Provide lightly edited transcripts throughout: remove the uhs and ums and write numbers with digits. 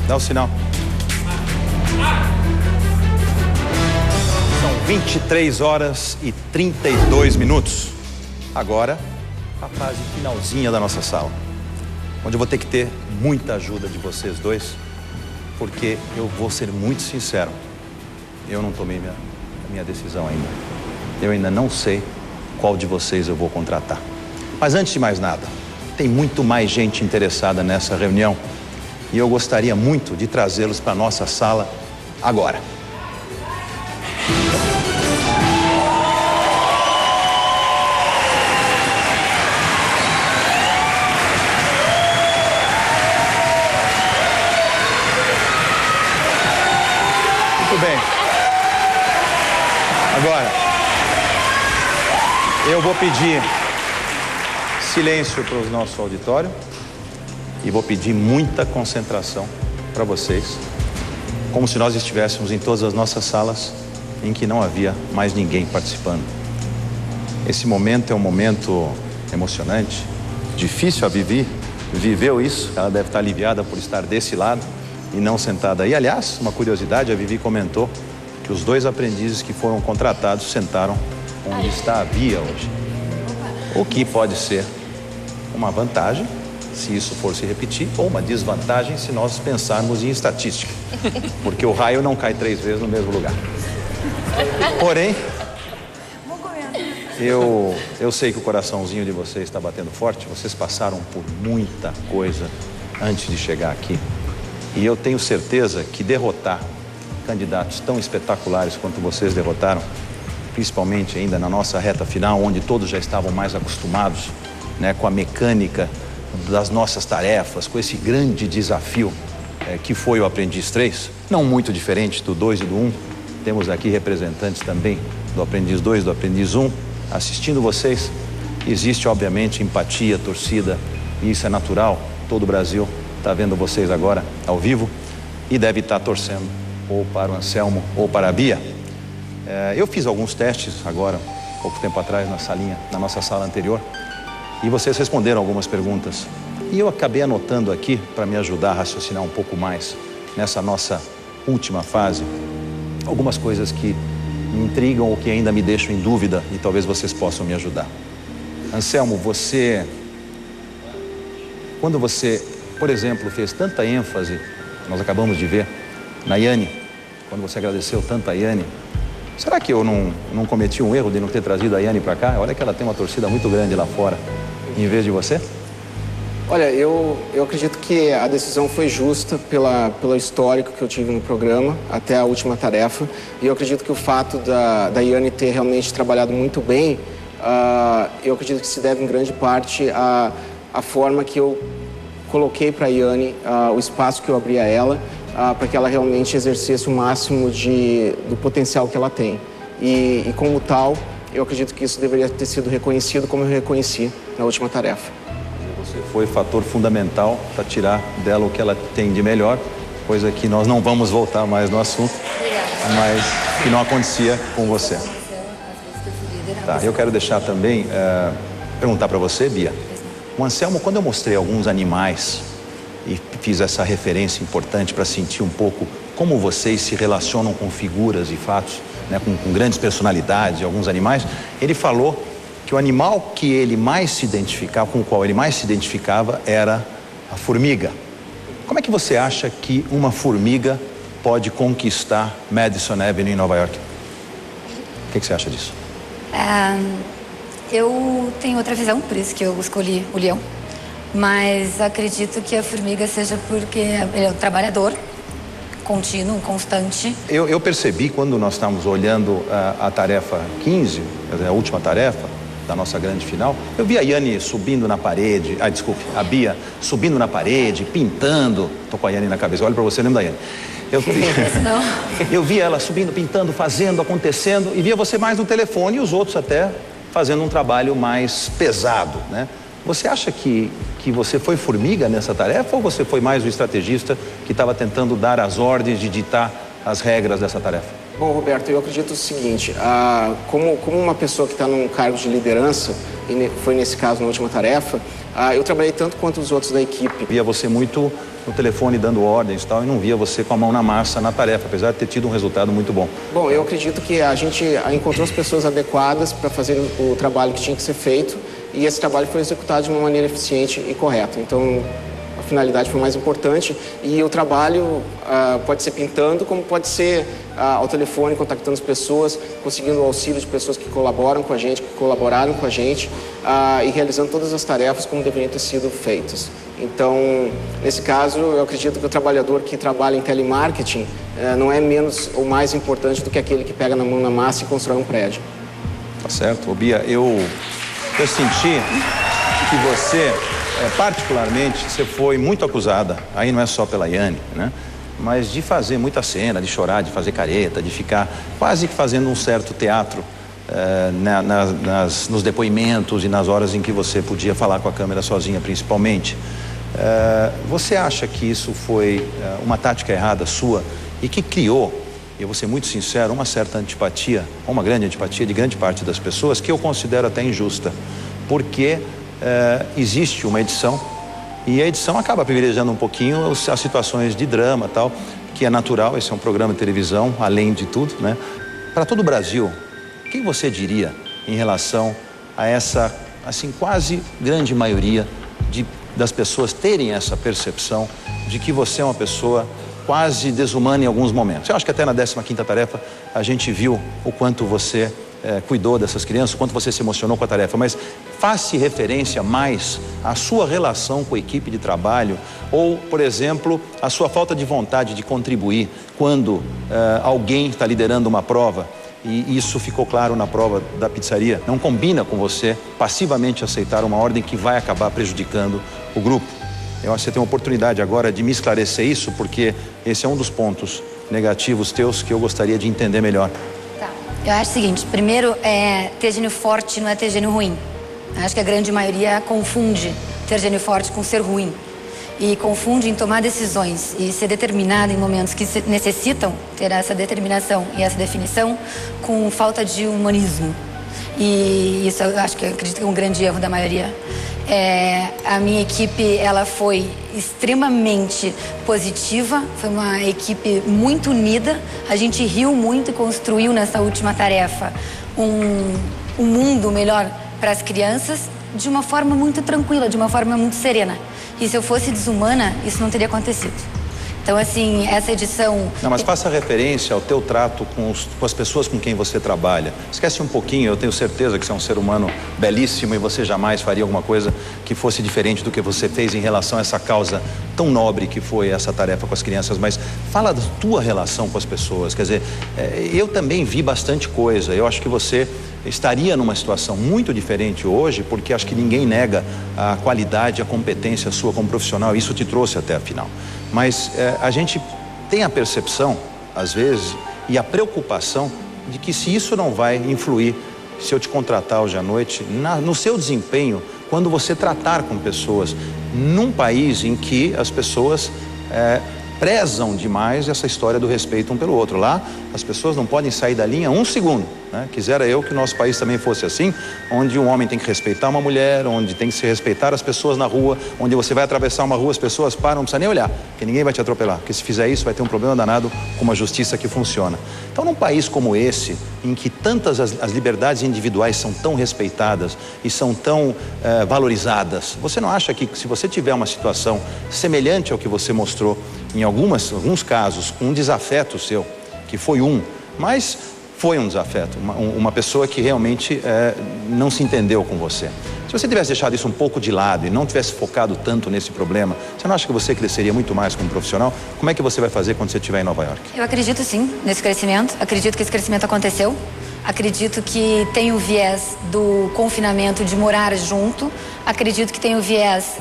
Dá o sinal. São 23 horas e 32 minutos. Agora, a fase finalzinha da nossa sala, onde eu vou ter que ter muita ajuda de vocês dois, porque eu vou ser muito sincero, eu não tomei minha decisão ainda. Eu ainda não sei qual de vocês eu vou contratar. Mas antes de mais nada, tem muito mais gente interessada nessa reunião e eu gostaria muito de trazê-los para a nossa sala agora. Muito bem. Agora, eu vou pedir silêncio para o nosso auditório e vou pedir muita concentração para vocês, como se nós estivéssemos em todas as nossas salas em que não havia mais ninguém participando. Esse momento é um momento emocionante, difícil. A Vivi viveu isso, ela deve estar aliviada por estar desse lado e não sentada aí. Aliás, uma curiosidade, a Vivi comentou que os 2 aprendizes que foram contratados sentaram onde está a Bia hoje. O que pode ser uma vantagem, se isso for se repetir, ou uma desvantagem se nós pensarmos em estatística. Porque o raio não cai 3 vezes no mesmo lugar. Porém, eu sei que o coraçãozinho de vocês está batendo forte. Vocês passaram por muita coisa antes de chegar aqui. E eu tenho certeza que derrotar candidatos tão espetaculares quanto vocês derrotaram, principalmente ainda na nossa reta final, onde todos já estavam mais acostumados, né, com a mecânica das nossas tarefas, com esse grande desafio que foi o Aprendiz 3, não muito diferente do 2 e do 1. Temos aqui representantes também do Aprendiz 2 e do Aprendiz 1 assistindo vocês. Existe, obviamente, empatia, torcida, e isso é natural. Todo o Brasil está vendo vocês agora ao vivo e deve estar torcendo ou para o Anselmo ou para a Bia. Eu fiz alguns testes agora, pouco tempo atrás, na nossa sala anterior, e vocês responderam algumas perguntas. E eu acabei anotando aqui, para me ajudar a raciocinar um pouco mais nessa nossa última fase, algumas coisas que me intrigam ou que ainda me deixam em dúvida e talvez vocês possam me ajudar. Anselmo, quando você, por exemplo, fez tanta ênfase, nós acabamos de ver, na Yane, quando você agradeceu tanto a Yane, será que eu não cometi um erro de não ter trazido a Yane para cá? Olha que ela tem uma torcida muito grande lá fora, em vez de você? Olha, eu acredito que a decisão foi justa pelo histórico que eu tive no programa, até a última tarefa. E eu acredito que o fato da Yane ter realmente trabalhado muito bem, eu acredito que se deve em grande parte à forma que eu coloquei para a Yane, o espaço que eu abri a ela, para que ela realmente exercesse o máximo do potencial que ela tem. E como tal, eu acredito que isso deveria ter sido reconhecido como eu reconheci na última tarefa. Você foi fator fundamental para tirar dela o que ela tem de melhor, coisa que nós não vamos voltar mais no assunto, mas que não acontecia com você. Tá, eu quero deixar também, perguntar para você, Bia. O Anselmo, quando eu mostrei alguns animais e fiz essa referência importante para sentir um pouco como vocês se relacionam com figuras e fatos, né, com grandes personalidades e alguns animais, ele falou que o animal que ele mais se identificava, com o qual ele mais se identificava, era a formiga. Como é que você acha que uma formiga pode conquistar Madison Avenue em Nova York? O que você acha disso? Eu tenho outra visão, por isso que eu escolhi o leão. Mas acredito que a formiga seja porque ele é um trabalhador, contínuo, constante. Eu percebi quando nós estávamos olhando a tarefa 15, a última tarefa da nossa grande final, eu vi a Yane subindo na parede, a Bia subindo na parede, pintando. Tô com a Yane na cabeça, olha para você, lembra da Yane? Eu vi ela subindo, pintando, fazendo, acontecendo, e via você mais no telefone e os outros até fazendo um trabalho mais pesado, né? Você acha que você foi formiga nessa tarefa ou você foi mais o estrategista que estava tentando dar as ordens de ditar as regras dessa tarefa? Bom, Roberto, eu acredito o seguinte, como uma pessoa que está num cargo de liderança, e foi nesse caso na última tarefa, eu trabalhei tanto quanto os outros da equipe. Via você muito no telefone dando ordens e tal, e não via você com a mão na massa na tarefa, apesar de ter tido um resultado muito bom. Bom, eu acredito que a gente encontrou as pessoas adequadas para fazer o trabalho que tinha que ser feito, e esse trabalho foi executado de uma maneira eficiente e correta. Então, a finalidade foi mais importante, e o trabalho pode ser pintando, como pode ser ao telefone, contactando as pessoas, conseguindo o auxílio de pessoas que colaboram com a gente, que colaboraram com a gente, e realizando todas as tarefas como deveriam ter sido feitas. Então, nesse caso, eu acredito que o trabalhador que trabalha em telemarketing não é menos ou mais importante do que aquele que pega na mão na massa e constrói um prédio. Tá certo. Ô, Bia, eu senti que você, particularmente, você foi muito acusada, aí não é só pela Yane, né? Mas de fazer muita cena, de chorar, de fazer careta, de ficar quase que fazendo um certo teatro nos depoimentos e nas horas em que você podia falar com a câmera sozinha, principalmente. Você acha que isso foi uma tática errada sua e que criou, eu vou ser muito sincero, uma certa antipatia, uma grande antipatia de grande parte das pessoas, que eu considero até injusta, porque existe uma edição e a edição acaba privilegiando um pouquinho as situações de drama e tal, que é natural, esse é um programa de televisão, além de tudo, né? Para todo o Brasil, o que você diria em relação a essa, assim, quase grande maioria das pessoas terem essa percepção de que você é uma pessoa quase desumana em alguns momentos? Eu acho que até na 15ª tarefa a gente viu o quanto você cuidou dessas crianças, o quanto você se emocionou com a tarefa, mas faça referência mais à sua relação com a equipe de trabalho ou, por exemplo, a sua falta de vontade de contribuir quando alguém está liderando uma prova. E isso ficou claro na prova da pizzaria. Não combina com você passivamente aceitar uma ordem que vai acabar prejudicando o grupo. Eu acho que você tem uma oportunidade agora de me esclarecer isso, porque esse é um dos pontos negativos teus que eu gostaria de entender melhor. Tá. Eu acho o seguinte, primeiro, ter gênio forte não é ter gênio ruim. Eu acho que a grande maioria confunde ter gênio forte com ser ruim. E confunde em tomar decisões e ser determinado em momentos que necessitam ter essa determinação e essa definição com falta de humanismo. E isso eu acredito que é um grande erro da maioria. A minha equipe, ela foi extremamente positiva, foi uma equipe muito unida, a gente riu muito e construiu nessa última tarefa um mundo melhor para as crianças de uma forma muito tranquila, de uma forma muito serena. E se eu fosse desumana, isso não teria acontecido. Então, assim, essa edição... Não, mas faça referência ao teu trato com as pessoas com quem você trabalha. Esquece um pouquinho, eu tenho certeza que você é um ser humano belíssimo e você jamais faria alguma coisa que fosse diferente do que você fez em relação a essa causa tão nobre que foi essa tarefa com as crianças. Mas fala da tua relação com as pessoas. Quer dizer, eu também vi bastante coisa. Eu acho que você estaria numa situação muito diferente hoje, porque acho que ninguém nega a qualidade, a competência sua como profissional. Isso te trouxe até a final. Mas a gente tem a percepção, às vezes, e a preocupação de que se isso não vai influir, se eu te contratar hoje à noite, no seu desempenho, quando você tratar com pessoas, num país em que as pessoas prezam demais essa história do respeito um pelo outro. Lá, as pessoas não podem sair da linha um segundo, né? Quisera eu que o nosso país também fosse assim, onde um homem tem que respeitar uma mulher, onde tem que se respeitar as pessoas na rua, onde você vai atravessar uma rua, as pessoas param, não precisa nem olhar, porque ninguém vai te atropelar, porque se fizer isso vai ter um problema danado com uma justiça que funciona. Então, num país como esse, em que tantas as liberdades individuais são tão respeitadas e são tão valorizadas, você não acha que se você tiver uma situação semelhante ao que você mostrou em alguns casos, um desafeto seu, que foi mas foi um desafeto, uma pessoa que realmente não se entendeu com você. Se você tivesse deixado isso um pouco de lado e não tivesse focado tanto nesse problema, você não acha que você cresceria muito mais como profissional? Como é que você vai fazer quando você estiver em Nova York? Eu acredito sim nesse crescimento, acredito que esse crescimento aconteceu, acredito que tem o viés do confinamento de morar junto, acredito que tem o viés...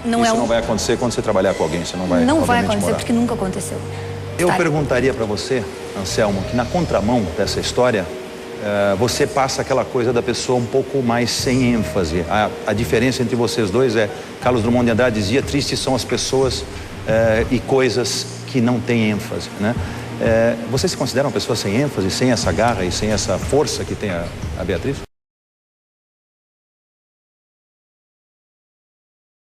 Isso não vai acontecer quando você trabalhar com alguém, você não vai... Não vai acontecer morar. porque nunca aconteceu. Eu perguntaria para você, Anselmo, que na contramão dessa história, você passa aquela coisa da pessoa um pouco mais sem ênfase. A diferença entre vocês dois Carlos Drummond de Andrade dizia, tristes são as pessoas e coisas que não têm ênfase, né? Você se considera uma pessoa sem ênfase, sem essa garra e sem essa força que tem a Beatriz?